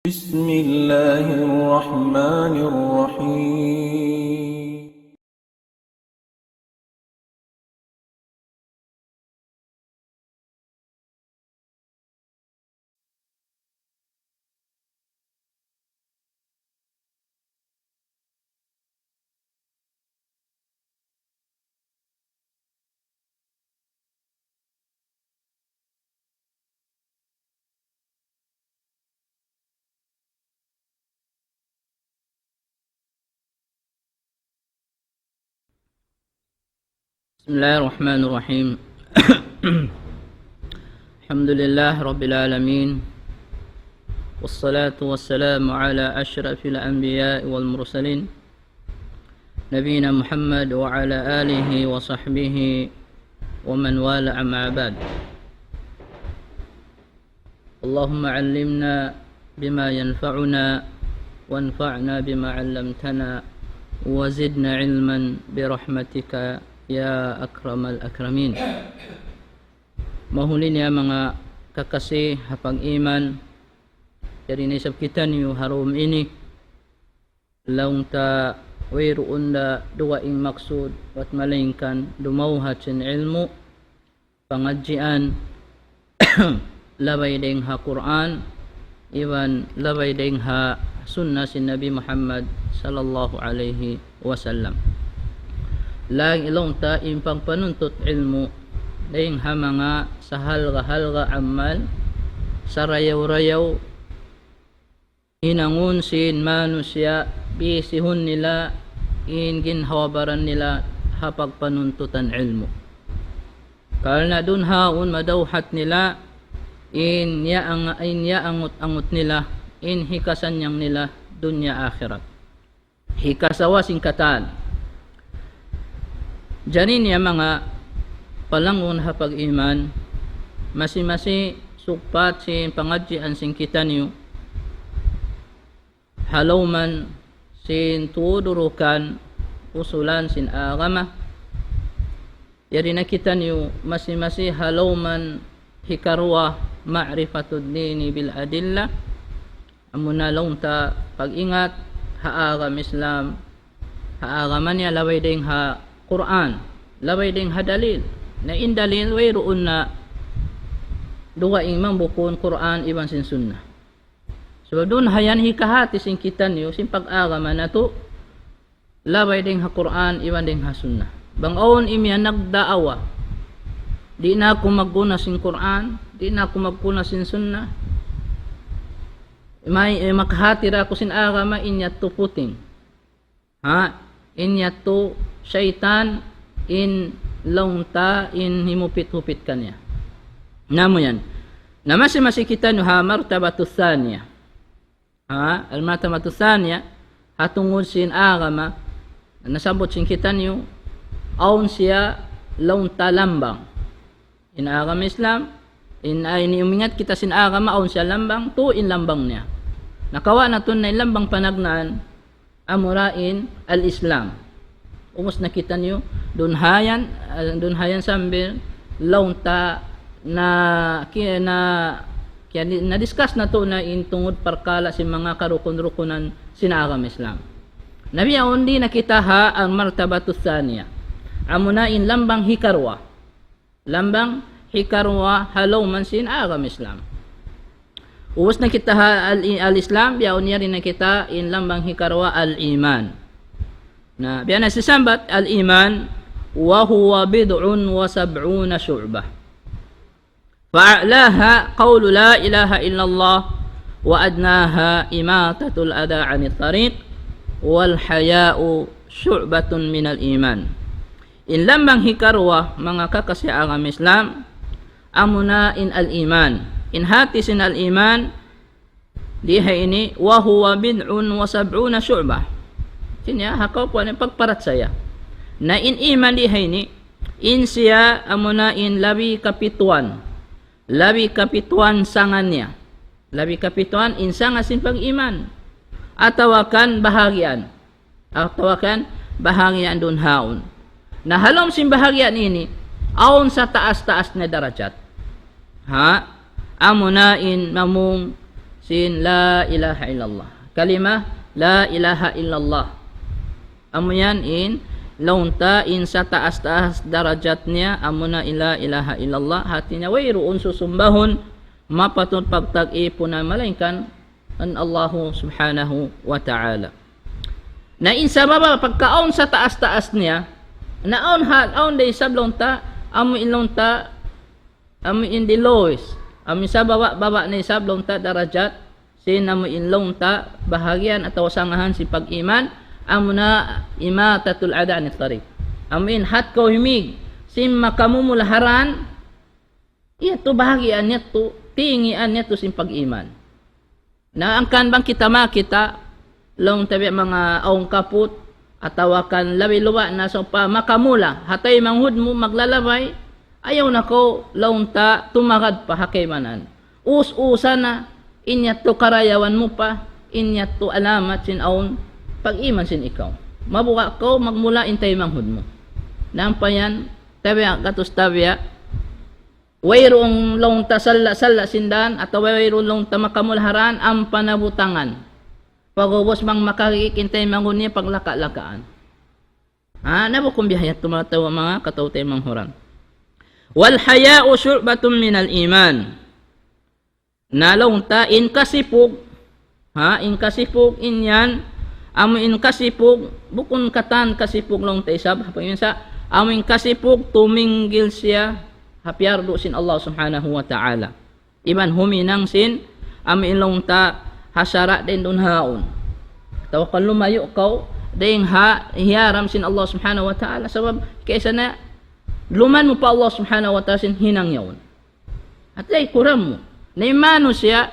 بسم الله الرحمن الرحيم. بسم الله الرحمن الرحيم. الحمد لله رب العالمين، والصلاة والسلام على أشرف الأنبياء والمرسلين نبينا محمد وعلى آله وصحبه ومن والاه، أما بعد. اللهم علمنا بما ينفعنا وانفعنا بما علمتنا وزدنا علما برحمتك ya akramal akramin. Mahulin ya mga kakasih hapang iman dari nisab kita niyo harum ini laung ta wayroon da duwaing maksud wat malingkan dumauhat sin ilmu pangadjian labay ding ha Quran iwan labay ding ha sunnah sin Nabi Muhammad sallallahu alaihi wasallam. Lang ilong ta impang panuntut ilmu dahing ha mga sahalga-halga amal sarayaw-rayaw inangun sin manusya bisihun nila in ginhawabaran nila hapag panuntutan ilmu. Karena dun haun madawhat nila in yaangot-angot nila in hikasan yang nila dunya akhirat hikasawa singkatan. Janin ya mga palangon hapag iman masi sukpat sin pangadjian sin kita niyo halawman sin tudurukan usulan sin agama yari na kita niyo masi halawman hikarwa ma'rifatud dini bil adillah amuna ta pag-ingat haagam Islam haagaman ya laway ding ha Quran labay ding hadalil na indalil wayroon na duwa imang bukon Quran iban sin sunnah. So dun hayan hikahati sin kita niyo sin pag-agaman na to labay ding ha Quran iban ding ha sunnah. Bangaon imya nagdaawa di na ako magguna sin Quran, di na ako magguna sin sunnah. May makhatira ko sin agama inyat to puting inyat to syaitan in launta in himupit-hupit kanya. Namo yan. Na masi kita no ha martabatu thaniya. Al martabatu thaniya hatungod sin agama nasabot sin kita niyo aun siya launta lambang. In agama Islam in ay umingat kita sin agama aun siya lambang to in lambang niya. Nakawa na to na lambang panagnaan amurain al-Islam. Umus nakita niyo dunhayan sambil launta na discuss na to na intungod parkala si mga karukon-rukunan sinagam Islam. Nabi undi nakita ha ang martabatu thaniya amuna in lambang hikarwa halaw man sinagam Islam. Umus nakita ha al-Islam biya unya rin nakita in lambang hikarwa al-iman. Na biya nasisambat al-iman wa huwa bid'un wa sab'una syu'bah. Fa'alaha qawlu la ilaha illallah wa adnaha imatatul adha 'anil tariq wal haya'u syu'batun minal iman. In lambang hikarwa mga kakasiagam Islam amuna in al-iman. In hati sin al-iman diha ini wa huwa bid'un wa sab'una syu'bah. Sinya hakaw po ang pagparat saya na in iman di hayni in siya amuna in labi kapituan sangan niya labi kapituan in sanga sin pag iman atawakan bahagian dun haun na halom sin bahagian ini aon sa taas na darajat amuna in mamung sin la ilaha illallah. Kalimah la ilaha illallah. Amo yan in launta in sa taas-taas darajatnya amuna ila ilaha illallah hatinya wayruun susumbahon mapatun pagtag-ipon na malainkan an Allahu subhanahu wa ta'ala. Na in sa baba pagkaon sa taas-taas niya naon day sablonta amo ilonta amo in the lowest amo sa baba ni sablonta darajat sin amo ilonta bahagian atau sangahan si pag-iman amuna imatatul ada anit tariq amin hat kau himig sim makamumulaharan ito bahagian niya to tingian niya to sim pag-iman na angkan bang kita makita long tabi mga aong kaput atawakan labi luwa na so pa makamula hatay manghud mo maglalabay ayaw na ko long ta tumakad pa hakaymanan us-usa na inyat to karayawan mo pa inyat to alamat sin aon pag-iman sin ikaw. Mabuka ko magmula intay manghud mo. Nampayan tabiya katus tabiya wayrong long ta salla sindan atau wayrong long ta makamulharan ang panabutangan. Pagubos mang makakikintay manghud niya paglaka-lakaan. Nabukong biyayat tumatawa mga katawtay manghuran. Wal haya'u syu'batun minal iman. Nalong ta in kasipog in kasipog inyan amin kasipog bukon katan kasipog long taisab hapang sa amin kasipog tuminggil siya hapyardo sin Allah subhanahu wa ta'ala iban huminang sin amin long ta hasara din dun haon tawakan lumayo kau din hiyaram sin Allah subhanahu wa ta'ala sabab kaysa na luman mo pa Allah subhanahu wa ta'ala sin hinang yaon at ay kuram mo naimano siya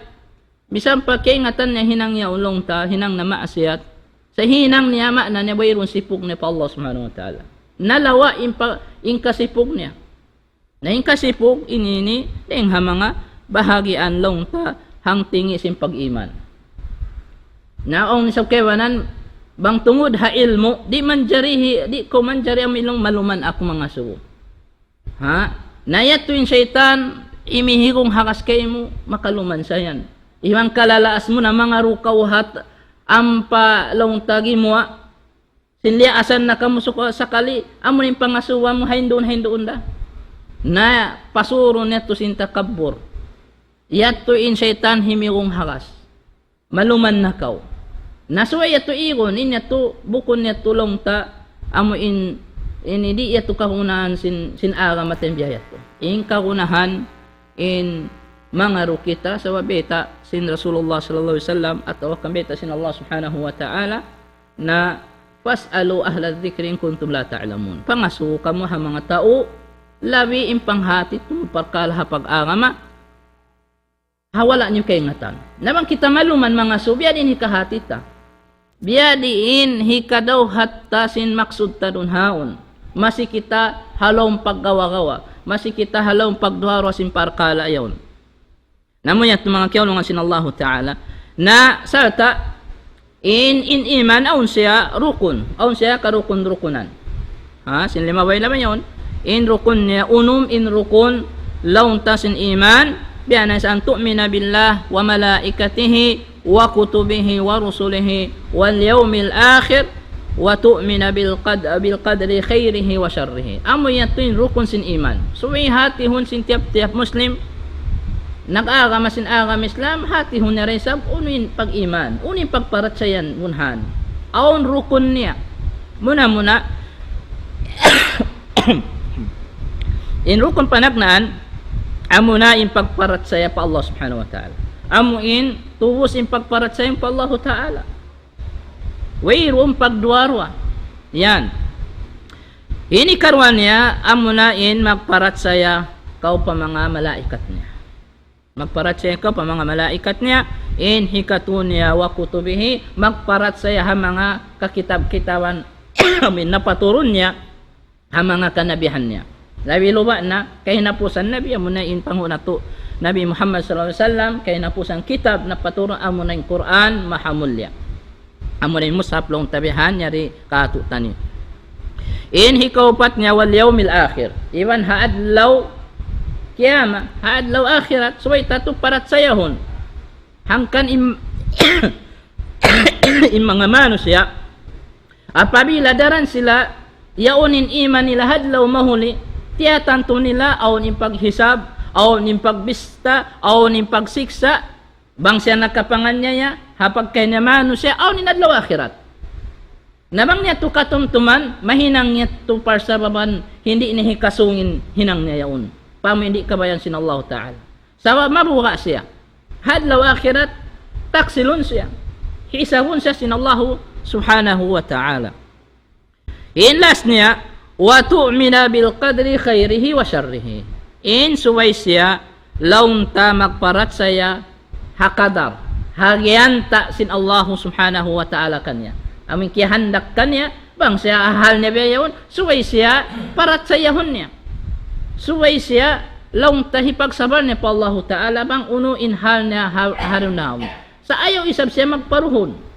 bisan pa kaingatan niya hinang yaon long ta hinang na maasiyat sa hinang niya na niya bayron sipog niya pa Allah subhanahu wa ta'ala. Nalawa in kasipog niya. Na in kasipog inini ding mga bahagian long ta hang tingi sim pag-iman. Naong sa kewanan bang tungod ha ilmo di ko man jari ang ilong maluman ako mga suwo. Nayat tuwing syaitan imihigong hakas kay mo makaluman sayan. Iwang kalalaas mo na mga rukaw ampa long tagi mo sinlia asan na kamusok sakali amo ning pangasuwa mo hindoon da na pasuro neto sinta kabur yato in syaitan himigong hakas maluman nakaw nasuwa yato igon in yato bukon yato long ta amo in di yato kahunahan sin aga maten biyayat to in kahunahan in mga rukita sa wabeta sin Rasulullah sallallahu alaihi wasallam at kambeta sin Allah subhanahu wa ta'ala na fasalu ahla dhikri in kuntum la ta'lamun pangasuka mo ha mga tao labi impanghati tum parkalaha pag-agama hawala nyo kay ngatan namang kita maluman mga subya din hikahati ta biya diin hikadaw hatta sin maksud ta dun haon masi kita halong paggawa-gawa masi kita halong pagduharo sin parkala ayon namun yat mga kiyaw sin Allah ta'ala na sarta in iman aun siya rukun aun siya karukun-rukunan sin lima bay laban yun in rukun niya unum in rukun laun tasin iman biana sa an tu'mina billah wa malaikatihi wa kutubihi wa rusulihi wal yawmil akhir wa tu'mina bil qadri khairihi wa syarrihi amo yatuin rukun sin iman suwi hati hun sin tiap-tiap muslim nag-agama sin agam Islam hati hun na rin sab unin pag-iman unin pagparatsayan munhan aon rukun niya muna in rukun panagnaan amo na in pagparatsaya pa Allah subhanahu wa ta'ala amo in tuwos in pagparatsaya pa Allah ta'ala wayroon pagduwarwa yan ini karwan niya amo na in magparatsaya kau pa mga malaikat niya magparatsaya ka pa mga malaikat niya in hikatun niya wa kutubihi magparatsaya ha mga kakitab-kitawan amin napaturon niya ha mga kanabihan niya labi luba na kay napusan nabi amo na in panguna to Nabi Muhammad sallallahu alaihi wasallam kay napusan kitab napaturon amo na in Quran mahamulya amo na in mushaf long tabihan yari katutani in hikaupat niya wal yawmil akhir iwan haadlaw kiyama haadlaw akhirat suway tatu parat sayahon hangkan im mga manusia apabila daran sila yaunin iman nila hadlaw mahuli tiya tanto nila aw ning paghisab aw ning pagbista aw ning pagsiksa bang siya nakapanganyaya hapag kay na manusia aw ning adlaw akhirat nabang niya to katumtuman mahinang niya to parsababan hindi ini kasungin hinang niya yaon pamo hindi kabayan sin Allah Ta'ala sawa mabuka siya hadlaw akhirat taksilun siya hisabun siya sin Allah subhanahu wa ta'ala. In last niya, wa tu'mina bil qadri khairihi wa syarrihi. In suway siya, laun ta magparat saya hakadar. Hagyanta sin Allah subhanahu wa ta'ala kanya. Amin kihandak kanya, bang siya ahal niya bayawan, suway siya, parat sayahon niya. Suway siya, laun ta hipagsabar niya pa Allah ta'ala, bang unuin hal niya harunaw. Sa ayaw isab siya magparuhon.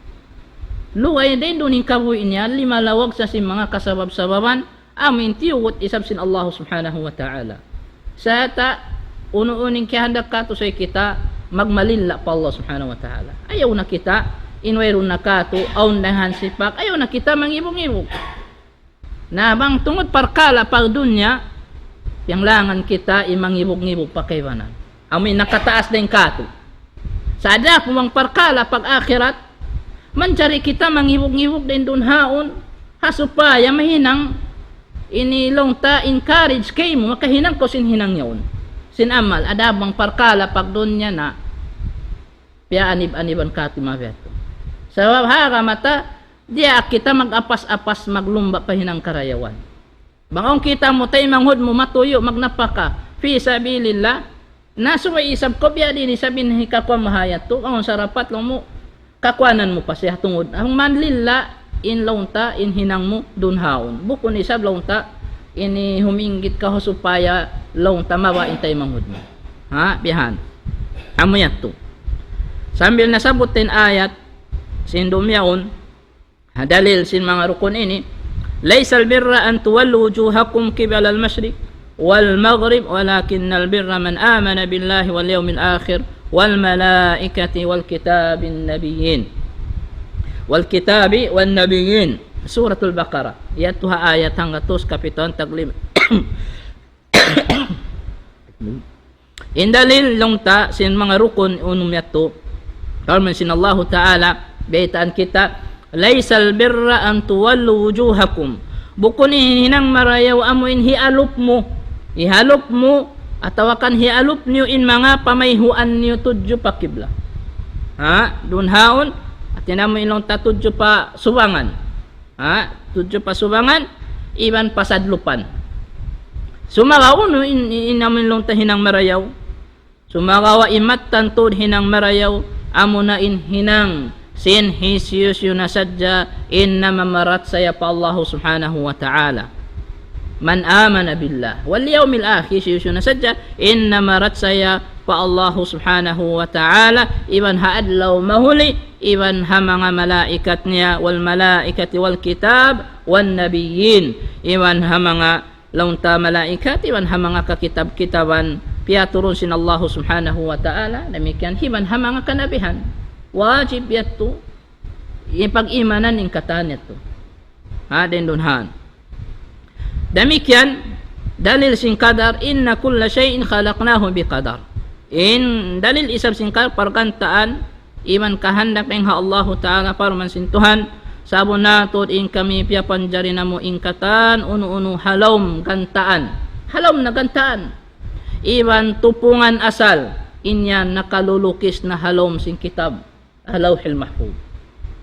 Luway din doon kabuin niya, limalawag sa sin mga kasabab-sababan, amin tiyugot isab sin Allah subhanahu wa ta'ala. Sa ta, unuuning kihandak kato sa kita, magmalilla pa Allah subhanahu wa ta'ala. Ayaw na kita, inwayron na kato, aundahan sipak, ayaw na kita mangibog-ibog. Na bang tungod parkala pag dunya, yang langan kita imangibog-ibog pa kaywanan. Amin nakataas din kato. Sa ada pumang parkala pag akhirat, mencari kita mangibog-ibog din doon haon hasupaya mahinang inilong ta encourage kay mo makahinang ko sin hinang yaon sin amal adabang parkala pag doon niya na piya anib-aniban ka timaveto sa hara mata dia kita mag-apas-apas maglumba pa hinang karayawan bangong kita mo tay manghud mo matuyo magnapaka fi sabilillah nasumay isab ko biya din isabin hikakwa mahayat to ang sarapat lang mo kakwanan mo pa siya tungod ang manlilla in launta in hinang mo dun haon bukon isab launta ini huminggit ka supaya launta mawa intay manghud mo ha bihan amo yato sambil nasabutin ayat sin dumyaon dalil sin mga rukun ini laysal birra an tuwallu wujuhakum qibala al-masyriq wal maghrib walakinnal birra man amana billahi wal yawmil akhir wal malaikati wal kitabin nabiyyin wal kitabi wan nabiyyin suratul baqarah yatuha ayat hanggatos kapiton taglim indalil longta sin mga rukun unum yato kalman sin Allah Ta'ala baitaan kita laysal birra an tuwallu wujuhakum bukun hinang marayaw amo in hialup mo atawakan hialup niyo in mga pamayhuan niyo tudyo pa kibla ha dun haon at tinamo ilong tatudyo pa subangan ha tudyo pa subangan iban pasadlupan sumagaw no inamin long tahinang marayaw sumagawa imat tantod hinang marayaw amo na in hinang sin hisius yun nasadya inna mamarat saya pa Allah subhanahu wa ta'ala man amana billah wal yawmil akhir siyusun sadja inna marat saya fa Allah subhanahu wa ta'ala iban haadlaw mahuli iban ha mga malaikat niya wal malaikati wal kitab wan nabiyyin iban ha mga launta malaikat iban ha mga kakitab-kitaban piaturun sin Allah subhanahu wa ta'ala demikian hiban ha mga kanabihan wajib yato ipag-imanan ning katan yato ha den dunhan demikian dalil sin qadar inna kulla syai'in khalaqnahu biqadar in dalil isab sin qadar parkantaan iman kahandak ning ha Allah Ta'ala parman sin Tuhan sabon natod in kami pia panjari namo ingkatan unu halom gantaan halom na gantaan iban tupungan asal inya nakalulukis na halom sin kitab Lauhil Mahfuz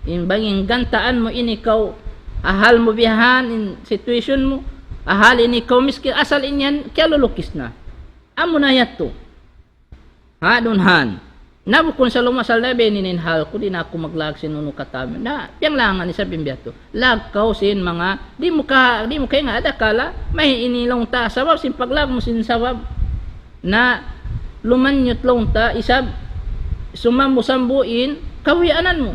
in banging gantaan mo in ikaw ahal mo bihan in situation mo ahal ini kau miskin asal inyan kaya lulukis na amo na yato ha dunhan nabukon sa lumasal na beninin hal ko din ako maglag sinunu katami na piyang langan ni sabim biyato lagkaw sin mga di mo kaya nga adakala may inilong ta sabab sin paglag mo sin sabab na lumanyot long ta isab sumambo sambuin kawianan mo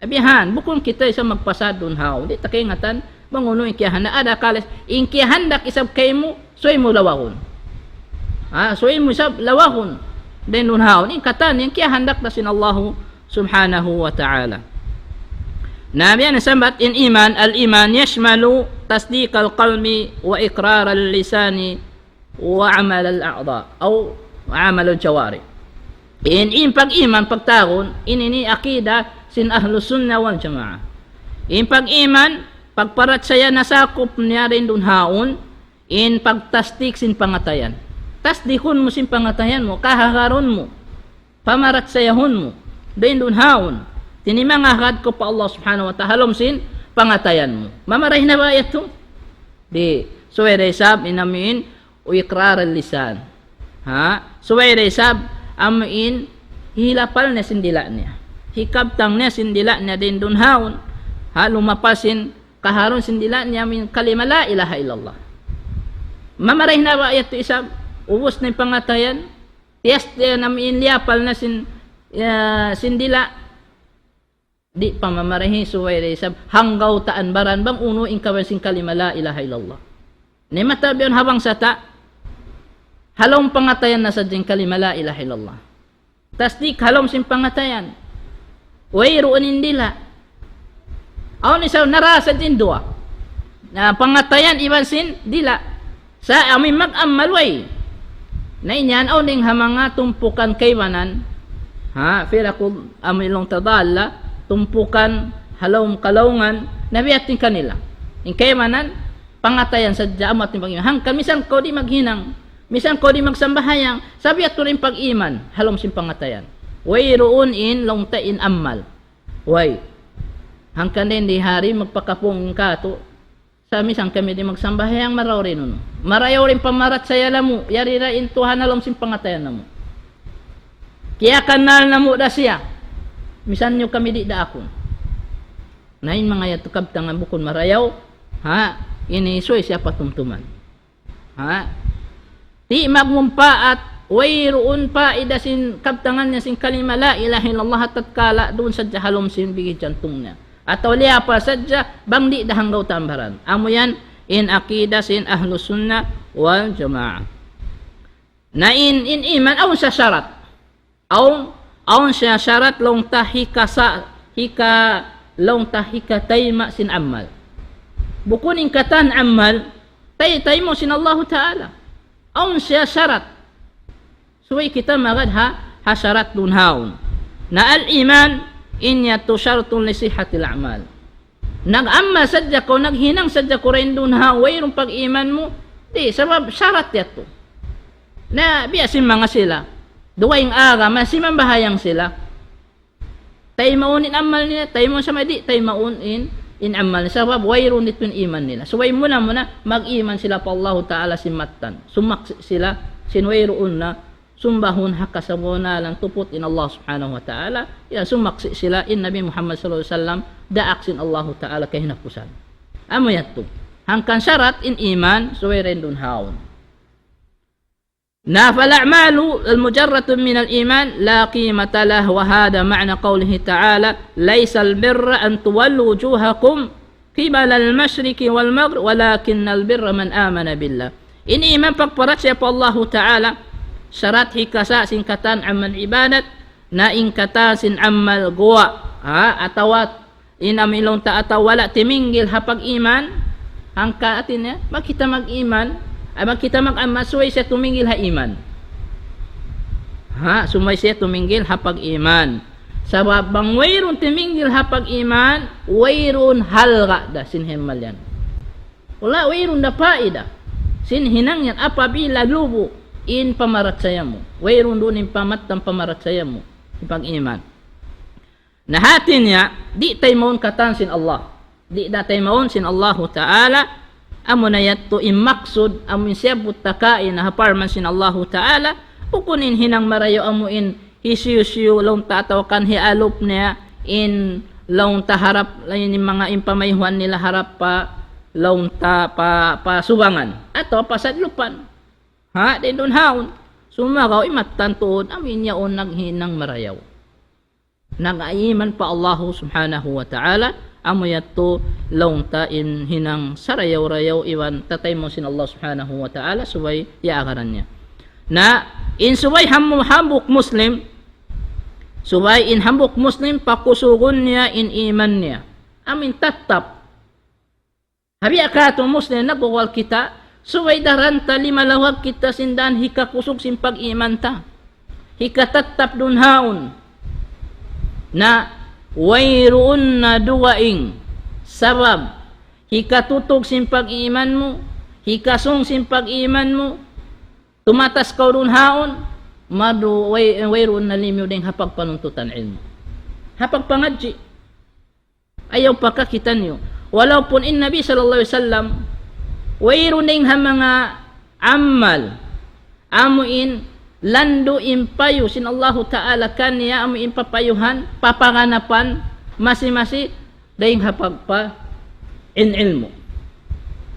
abihan bukon kita isa magpasad dun haw di takay ngatan banguno inkiyahan na ada kalas inkiyahan dak isab kay mo soy mo lawahon ha soy mo isab lawahon din dunhaon in katan yang kia handak na sin Allah subhanahu wa ta'ala. Nabi an sambat in iman, al iman yashmalu tasdiq al qalbi wa iqrar al lisani wa amal al a'dha au amal al jawari. In pag iman pagtagon ini akida sin ahlus sunnah wal jamaah. In pag iman pagparat saya nasakop niya rin dunhaon in pagtasdik sin pangatayan. Tasdikun mo sin pangatayan mo, kahakaron mo, pamarat sayahon mo, din dunhaon. Tinimangahad ko pa Allah subhanahu wa ta'ala sin pangatayan mo. Mamarahin na ba ito? Di. Suwere sab inamin o ikrar al lisan. Ha? Suwere sab amin hilapal na sindila niya. Hikabtang niya sindila niya din dunhaon. Ha? Lumapasin kaharon sindila niya min kalima la ilaha illallah. Mamarahin na ba ito isab? Ubos na yung pangatayan. Tiyas namin liapal na sindila. Di pa mamarahin suway resab. Hanggaw taan baran bang uno in kawasin kalima la ilaha illallah. Ni matabiyon habang sata. Halong pangatayan na sa ding kalima la ilaha illallah. Tasdik halong sin pangatayan. Wayroon indila. Aon isaw narasa din dua. Na pangatayan iban sin dila. Sa amin mag-amalway. Na inyan aw ning hamanga tumpukan kaywanan. Ha, firakul amilong tadalla, tumpukan halawm kalawungan nabiatin kanila. In kaywanan pangatayan sa amat ni pag-iman. Hangkan misan ko di maghinang, misan ko di magsambahayang, sabi ato rin pag-iman, halom sin pangatayan. Way roon in long ta in ammal. Way. Hangkan din di hari magpakapong kato. Sa misan kami di magsambahayang maraw rin nun. Marayaw rin pamarat sa yala mo. Yari ra intuhan halom sin pangatayan na mo. Kaya kanal na mo da siya. Misan nyo kami di da akon. Nahin mga yatukab tangan bukon marayaw. Ha? Inisoy siya patumtuman. Ha? Di magmumpa at wayroon pa idasin kabtangan niya sin kalima la ilaha illallah at tatkala doon sa halom sin bigit jantong niya. At waliya pa sadya bang di dahanggaw tambaran. Amo yan in akida sin ahlus sunnah wal jamaah. Na in iman aw sa syarat. Aw siya syarat long tahika long tahika tayma sin amal. Bukunin katan amal tay mo sin Allah Ta'ala. Aw siya syarat. Suway kita magad ha syarat dunhaon. Na al iman inya to syartun li sihhatil a'mal. Nag-amma sadya ko, naghinang sadya ko rin doon ha, wayrong pag-iman mo, di, sabab syarat yato. Na biyasin mga sila, duwayng aga, masimang bahayang sila. Tay maunin amal nila, tay mo sa madi, tay maunin in amal nila, sabab wayrong nito yung iman nila. So way muna mag-iman sila pa Allah Ta'ala simatan. Sumak sila, sinwayroon na, sumbahun hakasabona lang tupot in Allah subhanahu wa ta'ala. Ya sumaksi sila in Nabi Muhammad sallallahu alaihi wasallam daaksin Allah ta'ala kay hinapusan. Amo yato. Hangkan syarat in iman suway rin dun haon. Na fal'amalu al-mujarratu min al-iman la qimata lah wa hada ma'na qawlihi ta'ala laysa al-birra an tuwallu wujuhakum qibala al-mashriqi wal maghrib walakinna al-birra man amana billah. In iman pagparat siya pa Allah ta'ala syarat hikasa singkatan amal ibadat na ingkata sin amal goa atawat inamilong ta atawala timinggil hapag iman angka atin ya makita mag-iman ay makita mag-amal suway siya tuminggil ha iman sumay siya tuminggil hapag iman sabab bang wayron timinggil hapag iman wayron halga da sin himal yan wala wayron da paida sin hinang yan apabila lubo in pamarat saya mo. Wayroon doon in pamatang pamarat saya mo. Ipag-iman. Nahatin niya, di tayo maun katan sin Allah. Di na tayo maun sin Allah Ta'ala. Amo na yato imaksud, amin siya butakain na haparman sin Allah Ta'ala. Pukunin hinang marayo amuin hisiyo-siyo long tatawakan hialop niya in long taharap lain mga impamayhuan nila harap pa long ta pa subangan. Ato pasadlupan. Din doon haon. Sumagaw imatantuod amin yaon naghinang marayaw. Nag-aiman pa Allah subhanahu wa ta'ala amo yato long ta in hinang sarayaw-rayaw iwan tatay mo sin Allah subhanahu wa ta'ala subay yaakaran niya. Na in subay hambuk Muslim, subay in hambuk Muslim pakusugun niya in iman niya. Amin tatap. Habi akato Muslim nagwawal kita, subay daranta limalawag kita sindan hikakusog sin pag-iman ta. Hikatatap dunhaon na wayroon na duwaing sabab hikatutog sin pag-iman mo, hikasong sin pag-iman mo, tumatas ka dunhaon, wayroon na limyo ding hapagpanuntutan ilmo. Hapagpangadji. Ayaw pakakitan nyo. Walau pun in Nabi sallallahu alaihi wasallam wayroon ding mga amal amuin lando impayo sin Allah Ta'ala kanya amu impapayuhan papanganapan masi-masi daing hapagpa in ilmu.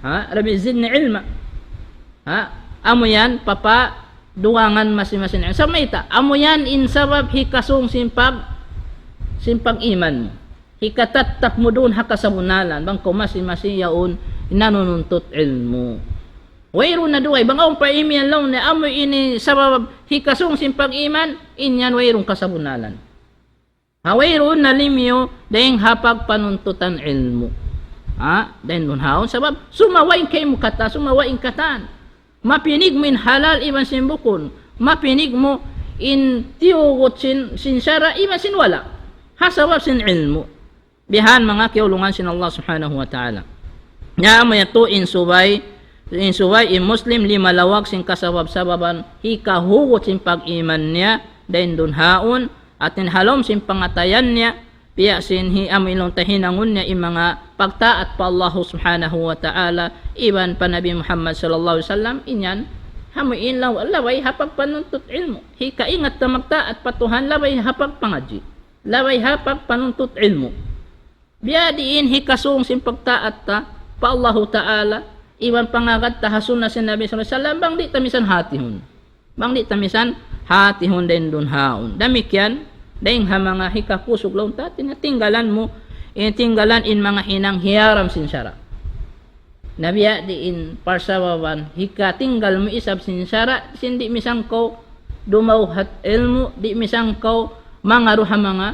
Rabbi zidni ilma. Amu yan papa duwangan masi-masi sa maita. Amu yan in sabab hikasong simpag iman mo. Hikatatap mo doon hakasabunalan bang ko masi-masi yaon inanununtut ilmu. Wayro na duway bang pa imian lang na amoy ini sabab hikasong simpag iman inyan wayrong kasabunalan. Wayro na limyo dahing hapag panuntutan ilmu. Dahil nun haon sabab sumawain kay mo kata, sumawain katan. Mapinig mo in halal iban simbukon, mapinig mo in tiyugot sin syara iban sin wala. Hasabab sin ilmu. Bihan mga kiulungan sin Allah subhanahu wa ta'ala. Nya mo yato in subay in Muslim limalawag sin kasabab-sababan hikahugot sin pag-iman niya dahin dun haon at halom sin pangatayan niya piya sin amilong tahinangon niya in mga pagtaat pa Allah subhanahu wa ta'ala iban pa Nabi Muhammad sallallahu alaihi wasallam inyan hamuin law laway hapag panuntut ilmu hikaingat ta magtaat patuhan laway hapag pangaji laway hapag panuntut ilmu biya diin hikasong sin pagtaat ta pa Allah ta'ala iwan pangagat tahasun na si Nabi sallallahu alaihi wasallam bang di tamisan hatihon. Bang di tamisan hatihon din dun haon. Damikyan daing ha mga hikakusog law ta tinatinggalan mo tinggalan in mga hinang hiyaram sinsara. Nabiya di in parsawawan hikatinggal mo isab sinsara sindi misang ko dumauhat ilmu di misang ko mga ruha mga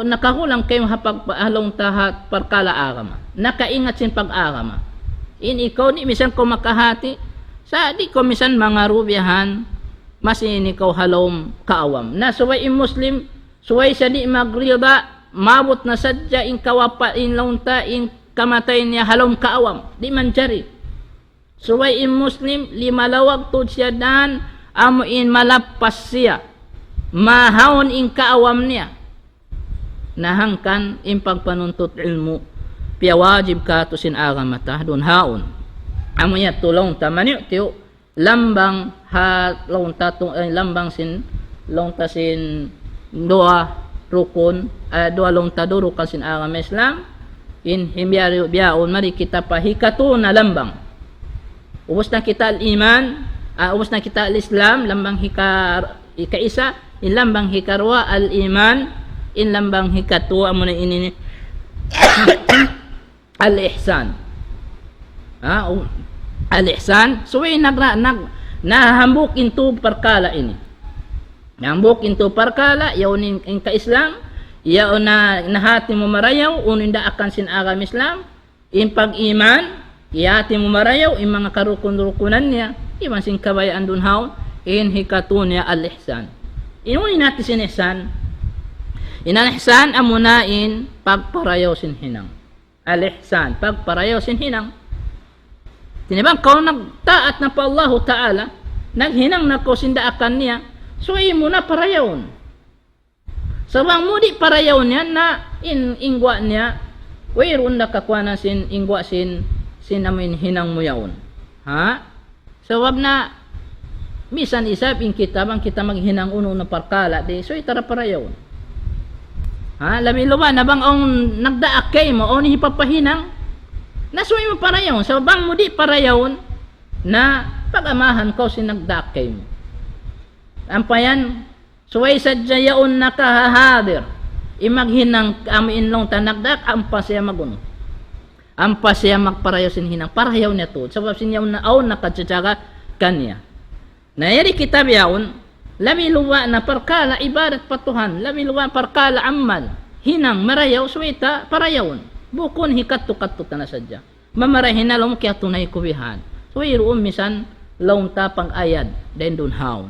nakahulang kayo hapagpaalong tahat parkala agama. Nakaingat sin pag-agama. In ikaw ni misan ko makahati sa di ko misan mga rubiyahan masin ikaw halom kaawam. Na suway in Muslim, suway sa di magrida, mabot na sadya in kawapa in launta in kamatay niya halom kaawam. Di man jari. Suway in Muslim, limalawag to siya dan amo in malapas siya. Mahawon in kaawam niya. Nahangkan in pagpanuntut ilmu piya wajib ka to sin agamata dun haon amoy tulong tamanyo tiyo lambang ha lonta to lambang sin lonta sin doa rukun doa lonta do rukun sin agama Islam in himbiari biaon mari kita pahikato na lambang ubos na kita al iman ubos na kita al Islam lambang ikaisa in lambang hikarwa al iman in lambang hikatwa mo na ini al-ihsan. Al-ihsan. So nahambuk into parkala ini. Nahambuk into parkala yaon in ka-Islam, yaon na nahati mo marayaw unin da akan sin agam Islam, in pag-iman, iyati mo marayaw in mga karukun-rukunan niya, iman sin kabayaan dun haon, in hikatwa niya al-ihsan. Inunin natin sin ihsan. Inal-ihsan amunain pagparayaw sin hinang. Al-ihsan pagparayaw sin hinang. Tinibang kau nagtaat na pa Allah Ta'ala, naghinang na ko sindaakan niya, so imo na parayawon. Sabang mo di parayaw niya na ingwa niya, wayroon na kakwanan sin ingwa sin amin hinang mo yaon. Sabab na misan isab in kita bang kita maghinang uno na parkala di so itara parayawon. Labi luba na bang ang nagdaak kay mo o ni hipapahinang nasuwi mo parayaw sa bang mo di parayaw na pag-amahan ko si nagdaak kay mo ampayan suway sadya yaon nakahahadir imaghinang kami inlong tanagdaak ampa siya magun ampa siya magparayaw sin hinang parayaw niya to sabab sinyaw na aw nakatsatsaka kanya Na yari kitab yaun, labi luwa na perkala ibadat patuhan, labi luwa perkala amal, hinang marayaw suwita parayawn. Bukun hikat-tukat na sadya. Mamarahin na lom kaya tunay kubihan. So iroon misan laung tapang ayad den dun haun.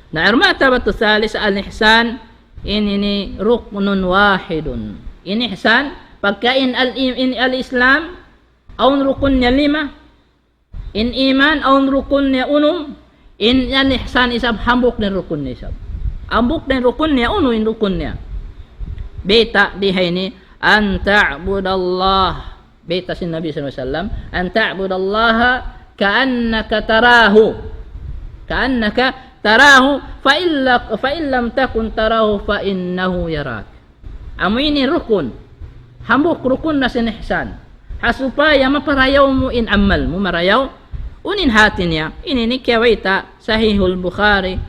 Na armata batu salis al-ihsan ini ruknun wahidun. Ini ihsan pagkain al-Islam aun rukunnya 5. In iman aun rukunnya 6. In al-ihsan isab hambuk den rukunnya isab. Ambuk den rukunnya 1 in rukunnya. Beta dihaini an ta'budallah. Beta sin Nabi sallallahu alaihi wasallam an ta'budallaha ka'annaka tarahu. Ka'annaka tarahu fa illam takun tarahu fa innahu yarak. Amo ini rukun. Hambuk rukun na sin ihsan. Hasupaya maparayaw mo in amal mo marayaw unin hati niya. Ini ni kiyawaita Sahihul Bukhari.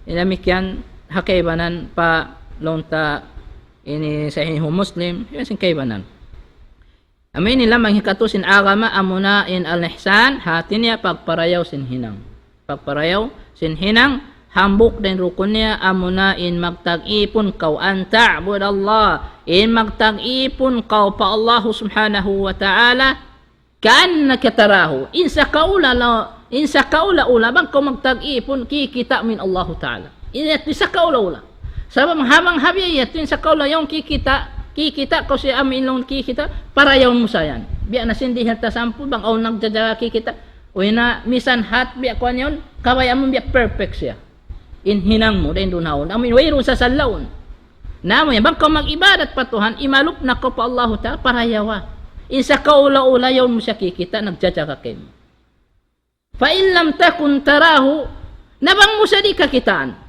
Inamikyan hakaybanan pa lonta ini Sahihul Muslim. Yan sin kaybanan. Amin nila manghikatusin agama amuna in al-ihsan hati niya pagparayaw sin hinang. Pagparayaw sin hinang hambuk din rukun niya amuna in magtag-ipon kau an ta'budallah in magtag-ipon kau pa Allah subhanahu wa ta'ala ka'annaka tarahu in sa kaula bang kau magtag-ipon kikita min Allah ta'ala in sa kaula sabab habang habiyat in sa kaula yung kikita ko si amin long kikita para yaw mo sayan biya na sindi halta sampu bang aw nagjajaga kikita o na misan hat biya ko yon kaway amon biya perfect siya in hinang mo din dunhaon amin wayro sa salawon namo yan bang ko mag-ibadat patuhan imalup na ko pa Allah ta para yawa in sa kaula-ula yaw mo siya kikita nagjajaga kay mo fa in lam takun tarahu nabang mo siya di kakitaan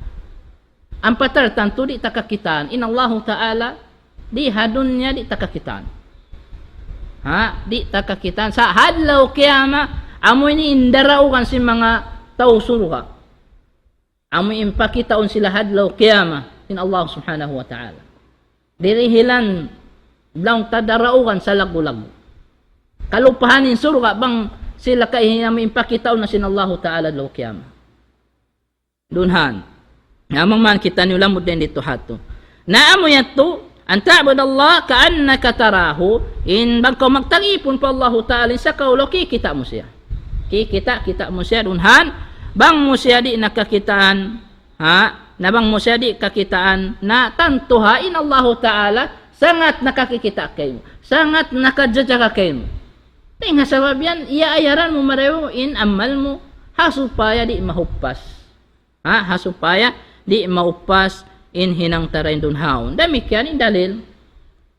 ang patartan to di takakitaan in Allah ta'ala di hadunnya di takakitaan. Di takakitaan. Sa hadlaw kiyama, amo ini indaraukan si mga tao suruha. Amo impakitaon sila hadlaw kiyama in Allah subhanahu wa ta'ala. Dirihilan blang tadaraukan sa lagu-lagu. Kalupahanin suruha bang sila amo impakitaon na sin Allah ta'ala hadlaw kiyama. Dunhan. Amang man kita niulam mo din dito hato. Naamo yato an ta'budallah ka'annaka tarahu in bangko magtagipon pa Allah ta'ala sa kaulo kikita mo siya kita mo siya dunhan bang mo siya di nakakitaan na bang mo siya di kakitaan na tantuha in Allah ta'ala sangat nakakikita kayo sangat nakadjajaga kayo tinga sabab yan iaayaran mo mareho in amal mo hasupaya di mahuppas hasupaya di mahuppas in hinang tarain dunhaon. Demikian in dalil.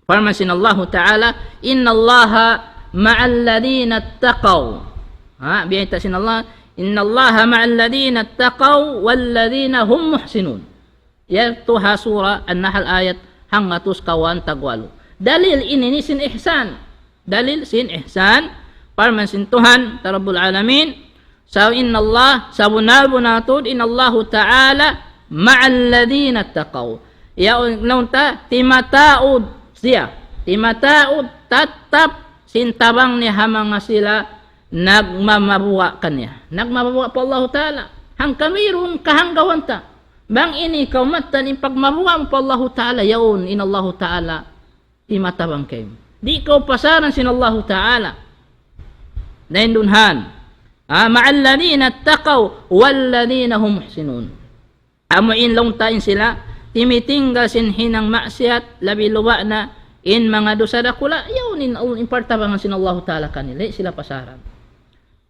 Farmasin Allah Ta'ala, Inna Allaha ma'al ladhina attaqaw. Biyata sin Allah, Inna Allaha ma'al ladhina attaqaw wal ladhina hum muhsinun. Yatuha surah An-Nahl ayat hangatus kawan tagwalo. Dalil ini sin ihsan. Dalil sin ihsan. Farmasin Tuhan, Rabbul Alamin. So inna Allah, sabunal-bunatod, Inna Allah Ta'ala ma'al ladhina taqaw ya unta timataud siya timataud tatap sintabang ni hamanga sila nagmamabuwa kanya nagmabuwa pa Allah ta'ala hangkan mayroon kahanggawanta bang ini kaumatan in pagmabuwa mo pa Allah ta'ala yaon in Allah ta'ala timatabang kayo di ko pasaran sin Allah ta'ala dahin dunhan ma'al ladhina taqaw wal ladhina hum muhsinun amuin long tain sila timitinggal sin hinang maksiat labi luwa na in mga dosa dakula yaw in partabangan sin Allah ta'ala kanila sila pasaran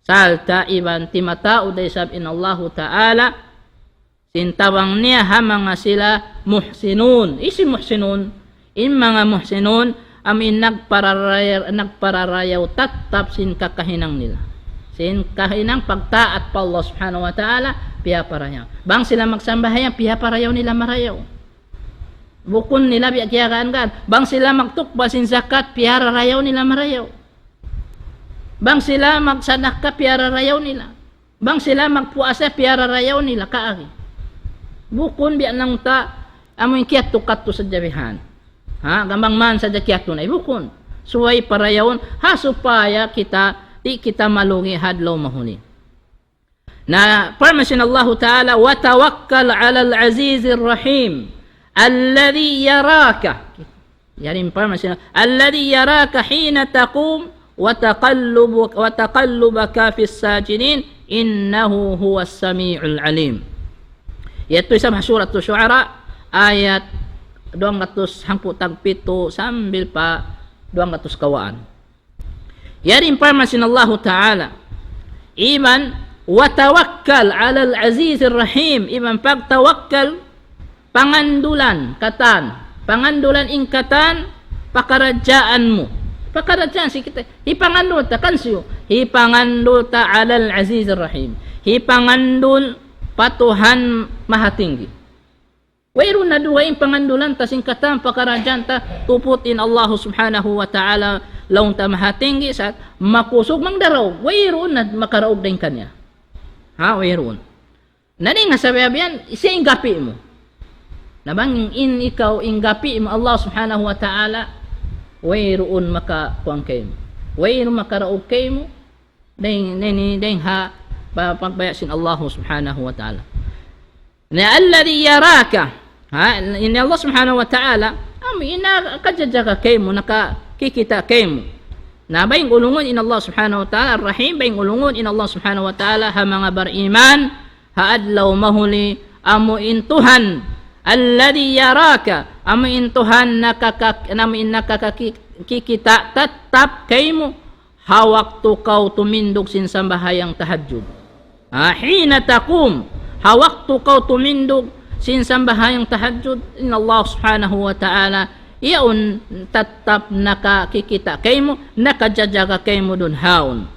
salta iban timatao day sab in Allah ta'ala sintabang niya ha mga sila muhsinun isi muhsinun in mga muhsinun amin nagpararayaw tatap sin kakahinang nila sin kahinang pagtaat pa Allah subhanahu wa ta'ala piya parayaw bang sila magsambahayan piya parayaw nila marayaw bukun nila biya kiyagaan bang sila magtukba sin zakat piya rayaw nila marayaw bang sila magsadaka piya rayaw nila bang sila magpuasa piya rayaw nila kaagi bukun biya nang ta amoy kiyat tukat to sa jabihan gambang man sa jakiyat na ibukun suway parayawon supaya kita di kita malungi hadlaw mahuni Na permission Allah Ta'ala, wa tawakkal 'alal 'azizir rahim alladhi yaraka. Yani permission alladhi yaraka hina taqum wa taqallubaka fis sajidin innahu huwas samiul alim. Yaitu sa surat Syu'ara ayat 257 sambil pa 200 kawaan. Yani permission Allah Ta'ala iman wa tawakkal 'alal 'azizir rahim, iman pagtawakkal pangandulan ingkatan pakarajaanmu. Pakarajaan si kita hipangandul ta kansiyo, hipangandul ta 'alal 'azizir rahim, hipangandul patuhan mahatinggi. Wairu na duwa in pangandulan ta singkatan pakarajaan ta tuputin Allah Subhanahu wa Ta'ala laun ta mahatinggi sa makusog mang daraw. Wairu na makaraog din kanya. Wairoon. Nani nga sabihan, siya inggapi mo. Nabang ikaw inggapi mo Allah Subhanahu wa Ta'ala, wairoon makakuang kayo mo. Wairoon makaraog kayo mo, dahil pagbayasin Allah Subhanahu wa Ta'ala. Na alladhi yaraka, ini Allah Subhanahu wa Ta'ala, inakadyajaga kayo mo, nakakikita kayo mo. Na bayang ulungon in Allah Subhanahu wa Ta'ala Ar-Rahim, bayang ulungon in Allah Subhanahu wa Ta'ala ha mga bariman haadlaw mahuli amu intuhan alladhi yaraka, amu intuhan nakakikita tatap kaymo ha waktu kau tumindog sinsambahayang tahajjud. Hina taqum, ha waktu kau tumindog sinsambahayang tahajjud, in Allah Subhanahu wa Ta'ala iyon tatap nakakikita kayo mo, nakajajaga kayo mo dun haon.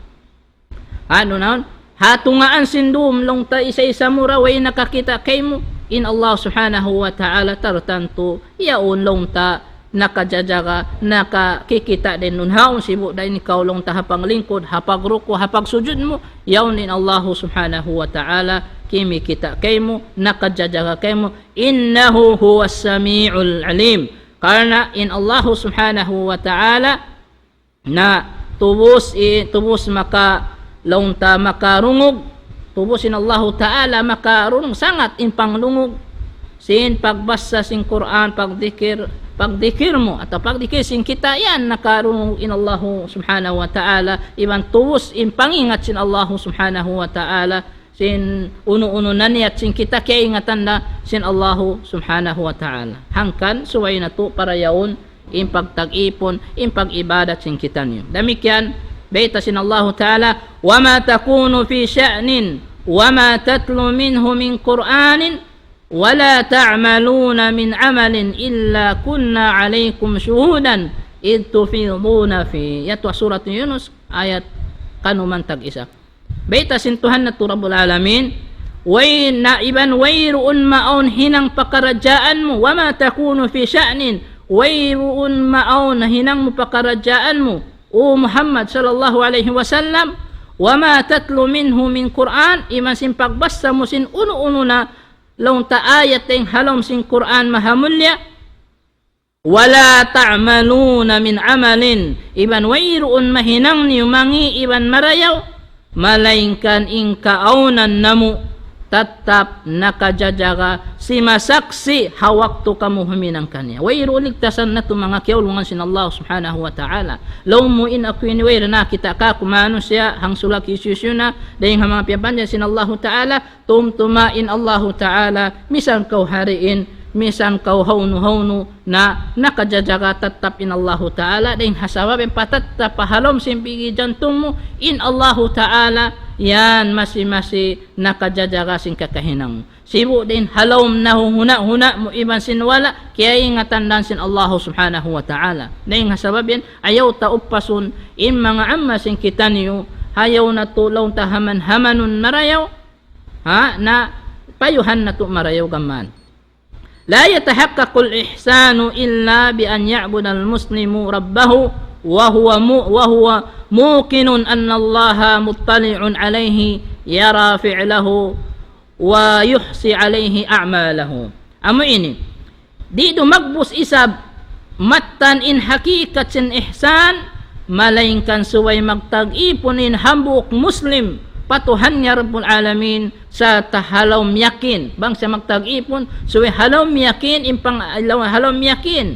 Ano naon? Hatungaan sindum long ta isa-isa mo raway nakakita kayo mo, in Allah Subhanahu wa Ta'ala tartanto iyon long ta nakajajaga, nakakikita din nun haon, sibo dahil ikaw long ta hapang lingkod, hapag ruko, hapag sujud mo, iyon in Allah Subhanahu wa Ta'ala kimi kita kayo mo, nakajajaga kayo mo, innahu huwas sami'ul alim. Karena in Allah Subhanahu wa Ta'ala na tubos maka launta makarungog, tubos in Allah Ta'ala makarungog sangat in panglungog sin pagbasa sin Quran, pagdikir mo atau pagdikir sin kita yan nakarungog in Allah Subhanahu wa Ta'ala, iban tubos in pangingat sin Allah Subhanahu wa Ta'ala, sin uno-uno na niya sin kita kaya ingatan na sin Allah Subhanahu wa Ta'ala. Hangkan suway na to para yaon in pagtag-ipon, in pag-ibadat sin kita niyo. Damikyan, baita sin Allah Ta'ala, wa ma takunu fi sya'nin wa ma tatlu minhu min Qur'anin wa la ta'maluna min amalin illa kunna alaykum syuhudan id tufiduna fi. Yatwa surat Yunus ayat kanuman tag-isa. Baita sintuhan na Rabbul Alamin, way naiban wayruun maon hinang pakarajaan mo, wa ma takunu fi sya'nin, wayruun maon hinang mo pakarajaan mo, o Muhammad sallallahu alaihi wasallam, wa ma tatlu minhu min Qur'an, iman sin pagbasa mo sin uno-uno na laung ta ayat ting halom sin Qur'an mahamulya, wala ta'maluna min amalin, iban wayruun mahinang niyo mangi iban marayaw, malainkan ingkaunan namu tatap nakajajaga si masaksi hawaktu kamu huminang kanya. Wayro ligtasan na ito mga kiaulungan sin Allah Subhanahu wa Ta'ala. Law mo in ako iniwayro na kita ka kumano siya hang sulak isusyo na dahil mga piyabanya sin Allah Ta'ala tumtumain Allah Ta'ala misan kau hariin, misan kau haunu na nakajajaga tatap in Allah Ta'ala dahil hasawabin patatap pahalom simpigi jantung mo in Allah Ta'ala yan masi nakajajaga sin kakahinang sibu din halom na huna mo iban sinwala kaya ingatan dan sin Allah Subhanahu wa Ta'ala dahil hasawabin ayaw ta upasun in mga amma sin kita niyo hayaw na tulaw ta hamanun marayaw na payuhan na to marayaw gaman. لا يتحقق الإحسان إلا بأن يعبد المسلم ربه وهو موقن أن الله مطلع عليه يرى فعله ويحصي عليه أعماله. Amo ini di dumagbus isab matan in hakikat sin ihsan malainkan suway magtag-ipon in hambuk muslim patuhan niya Rabbul Alamin sa tahalaw miyakin bang sa magtag-ipon suwi halaw miyakin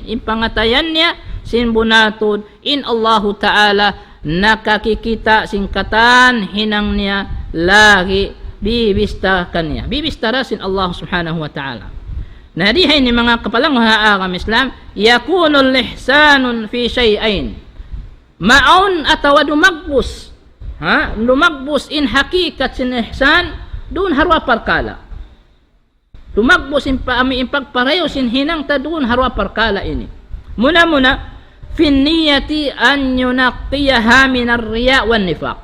impangatayan niya sin bunatod in Allahu Ta'ala nakakikita singkatan hinang niya lagi bibistara sin Allah Subhanahu wa Ta'ala. Nadihay ni mga kapalang haagam Islam yakunul ihsanun fi shay'ain maun atawa dumagbus in hakikat sin ihsan dun harwa parkala dumagbus in pagpareho sin hinang ta dun harwa parkala ini muna fin niyati an yunaqiyaha min ar-riya' wan nifaq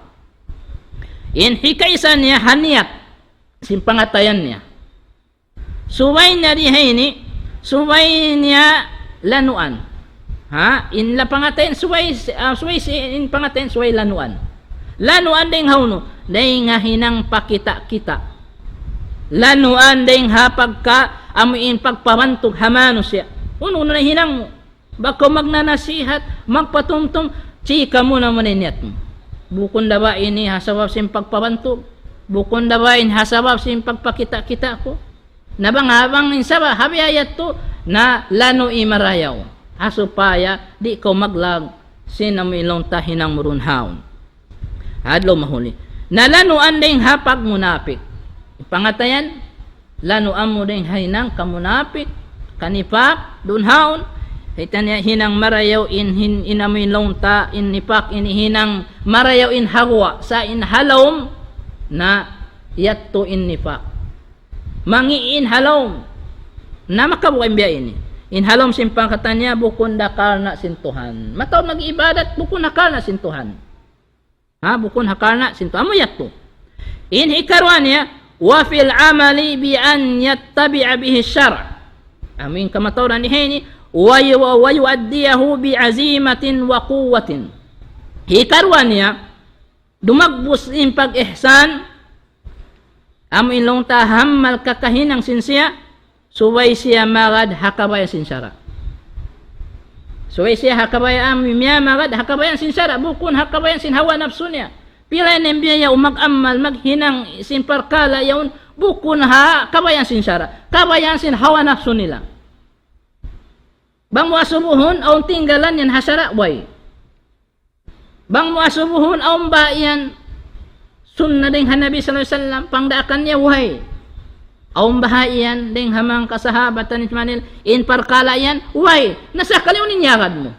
in hikaisan niya haniyat sin pangatayan niya suway na dihaini suway niya lanuan in la pangatayan suway in pangatayan suway lanuan ding hauno ding hinang pakita-kita lanuan ding hapagka amuin pagpamantog hamano siya uno na hinang mo bako magnanasihat magpatumtum chika mo na maniniat mo bukon da ba ini hasabab sin pagpabantog bukon da ba in hasabab sin pagpakita-kita ko nabang habang insaba habiyayat to na lano imarayaw hasupaya di ko maglag sinamo ilong tahinang murunhaon adlo mahuli na lanuan ding hapag munapik pangatayan lanuan mo ding hinang kamunapik kanipak dunhaon hitanya hinang marayaw in inamin longta in nipak in hinang marayaw in hagwa sa in halawm na yatto in nipak mangi in halawm na makabukain biya ini in halawm simpang katanya bukon dakal na sintuhan mataw nag-ibadat bukon dakal na sintuhan bukon hakarna sinto amo yatto in hikarwan niya wa fil amali bi an yattabi'a bihi syara' amin kamatawran ni hini wa yuaddiyahu bi azimatin wa quwwatin hikarwan niya dumagbus in pag-ihsan amin long tahammal kakahinang sinsiya suway siya magad hakabay sin syara' suway siya hakabayan miyamagad hakabayan sin syara bukon hakabayan sin hawa nafsu niya pila nembiya umag-ammal maghinang sin parkala yaun bukon hakabayan sin syara kabayan sin hawa nafsu nila bang muasubuhon aw tinggalan yan hasara way bang muasubuhon aw bayan sunna ding Nabi sallallahu alaihi wasallam pangdaakan niya way aum bahayan ding hamang kasahabatan Ismail in parkala yan way nasa kaliw ninyagad mo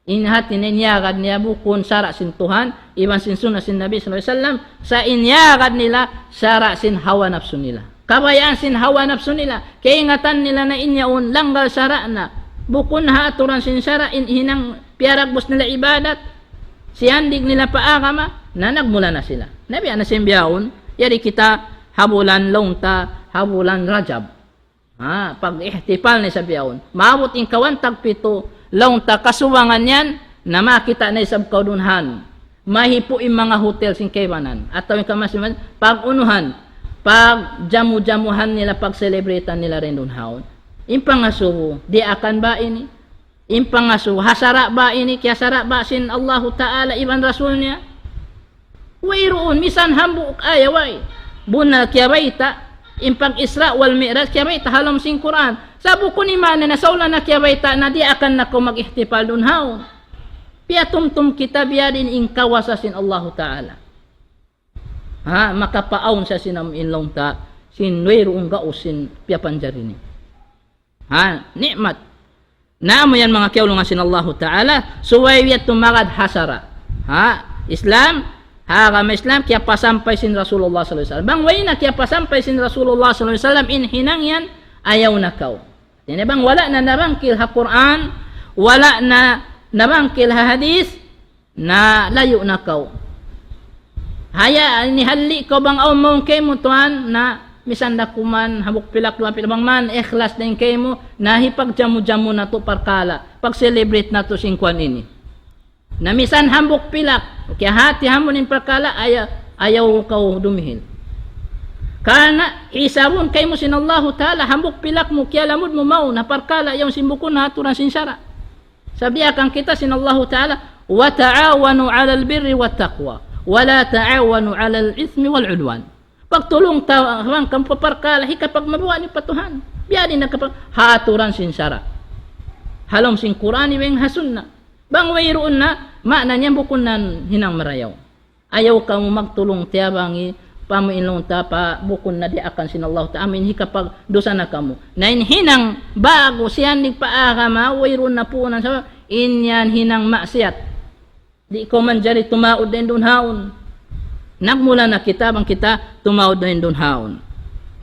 in hati ninyagad niya bukon sara sin Tuhan iban sin sunna sin Nabi sallallahu alaihi wasallam sa inyagad nila sara sin hawa nafsu nila kabayaan sin hawa nafsu nila kaingatan nila na inyaon langgal sara na bukon aturan sin sara in hinang piaragbos nila ibadat siyandig nila paagama na nagmula na sila nabi ana simbiyaon yari kita habulan longta habulan Rajab pag ihtifal ni sabiyaon maabot in kawan tagpito longta kasuwangan yan na makita na isab kaudunhan mahipo in mga hotel sin kaybanan at tawin kamasiman pag unuhan pag jamu-jamuhan nila pag celebretan nila rin dunhaon impangasubo di akan ba ini impangasubo hasara ba ini kaya sara ba sin Allahu Ta'ala iban rasul niya wayroon misan hambuk ayaway bunal kaya baita impang Isra wal Mi'raj kaya baita halam sing Quran sabu ko ni mana na saulan na kaya baita na di akan nako mag-ihtifal dunhaon piatumtum kita biadin in kawasasin Allahu Ta'ala makapaon sa sinam inlong ta sin wayroon gausin piapanjarini nikmat na mo yan mga kiyaulungan sin Allahu Ta'ala suwaywiyat tumagad hasara Islam kama Islam kaya pasampay sin Rasulullah sallallahu alaihi wasallam bang way na kaya pasampay sin Rasulullah sallallahu alaihi wasallam in hinang yan ayaw na kaw yan bang wala na nabangkil ha Quran wala na nabangkil ha hadis na layo na kaw haya ni halli ko bang aw mo kay mo tuan na misanda kuman habok pilak duan pilabang man ikhlas din kay mo nahipag jamu-jamu na to parkala pag celebrate na to singkwan ini na misan hambok pilak kaya hati hamunin parkala ayaw kau dumihil karena isabun kay mo sin Allahu Ta'ala hambok pilak mo kaya lamud mo mau na parkala yung simbukon na aturan sinsara sabiakan kita sin Allahu Ta'ala wa ta'awanu 'alal birri wat taqwa wala ta'awanu 'alal itsmi wal 'udwan. Pagtulong tawang kam paparkala kapag mabuwa ni patuhan. Biya din nakapag haturan sin syara. Halom sin Qur'ani weng hasunna. Bang wayroon na makna niya bukunan hinang marayaw. Ayaw ka mo magtulong tiyabangi pamuinlong ta pa bukun na di akan sin Allah ta amin kapag dosa na kamo. Nain hinang bago siyan nigpaagama wayroon na punan sa inyan hinang maksiat. Di ko man jari tumaod din dun haon. Nagmula na kita bang kita tumaod din dun haon.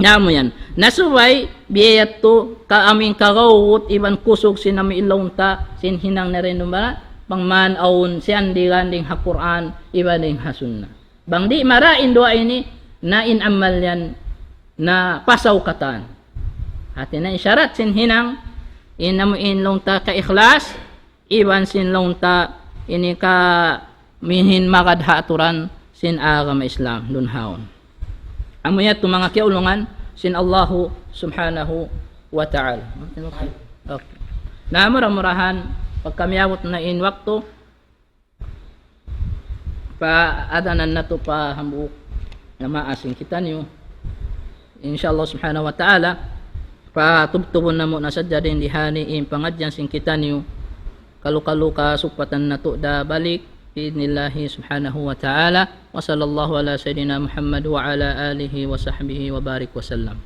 Namo yan. Nasuway biyayat to ka aming kagawut iban kusog sinami ilong ta sin hinang na rin numara bang man aun siyan di ganding ha Quran iban ding ha sunna. Bang di marain doa ini na inamal yan na pasaw katan. Hati na isyarat sin hinang inamu inlong ta ka ikhlas iban sin long ta ini ka minhin makadha aturan sin agama Islam dun haon. Amuyat mga kiulungan sin Allahu subhanahu wa ta'ala. Okay. Na murah-murahan pag kami abot na in waktu pa adanan na to pa hambuk na maasing kita niyo. Insyaallah subhanahu wa ta'ala pa tubtubon na mo na sadya din dihani in pangadyan sing kita niyo. Kaluka supatan na to da balik biidnillahi subhanahu wa ta'ala wa sallallahu ala sayyidina Muhammad wa ala alihi wa sahbihi wa barik wa sallam.